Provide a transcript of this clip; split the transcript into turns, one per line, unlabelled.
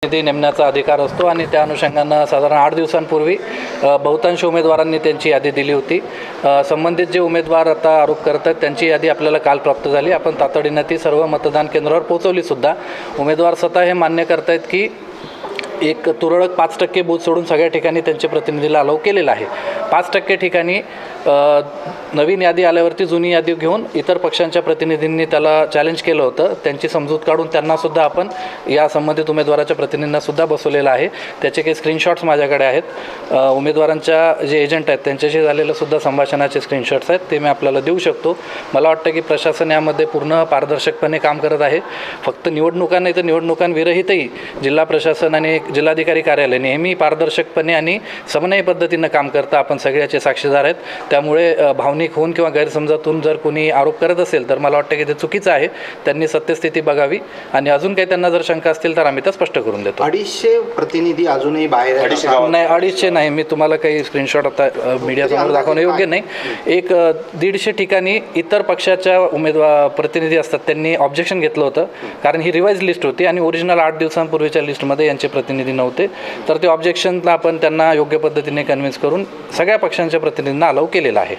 प्रतिनिधी नेमण्याचा अधिकार असतो आणि त्या अनुषंगानं साधारण 8 दिवसांपूर्वी बहुतांश उमेदवारांनी त्यांची यादी दिली होती। संबंधित जे उमेदवार आता आरोप करत आहेत त्यांची यादी आपल्याला काल प्राप्त झाली। आपण तातडीनं ती सर्व मतदान केंद्रावर पोहोचवलीसुद्धा। उमेदवार स्वतः हे मान्य करत आहेत की एक तुरळक 5% बूथ सोडून सगळ्या ठिकाणी त्यांचे प्रतिनिधीला अलाउ केलेलं आहे। 5% ठिकाणी नवीन यादी आल्यावरती जुनी यादी घेऊन इतर पक्षांच्या प्रतिनिधींनी त्याला चॅलेंज केलं होतं। त्यांची समजूत काढून त्यांनासुद्धा आपण या संबंधित उमेदवाराच्या प्रतिनिधींनासुद्धा बसवलेलं आहे। त्याचे काही स्क्रीनशॉट्स माझ्याकडे आहेत। उमेदवारांच्या जे एजंट आहेत त्यांच्याशी झालेलं सुद्धा संभाषणाचे स्क्रीनशॉट्स आहेत, ते मी आपल्याला देऊ शकतो। मला वाटतं की प्रशासन यामध्ये पूर्ण पारदर्शकपणे काम करत आहे। फक्त निवडणुका नाही तर निवडणुकांविरहितही जिल्हा प्रशासन आणि जिल्हाधिकारी कार्यालय नेहमी पारदर्शकपणे आणि समन्वय पद्धतीनं काम करतं। आपण सगळ्याचे साक्षीदार आहेत। त्यामुळे भावनिक होऊन किंवा गैरसमजातून जर कोणी आरोप करत असेल तर मला वाटतं की ते चुकीचं आहे। त्यांनी सत्यस्थिती बघावी आणि अजून काही त्यांना जर शंका असतील तर आम्ही त्या स्पष्ट करून देतो।
250 प्रतिनिधी अजूनही बाहेर
नाही, 250 नाही। मी तुम्हाला काही स्क्रीनशॉट आता मीडियासमोर दाखवणं योग्य नाही। 150 ठिकाणी इतर पक्षाच्या प्रतिनिधी असतात, त्यांनी ऑब्जेक्शन घेतलं होतं कारण ही रिवाइज लिस्ट होती आणि ओरिजिनल 8 दिवसांपूर्वीच्या लिस्टमध्ये यांचे प्रतिनिधी नव्हते। तर ते ऑब्जेक्शनला आपण त्यांना योग्य पद्धतीने कन्व्हिन्स करून सगळ्या पक्षांच्या प्रतिनिधींना अलाउ केलेलं आहे।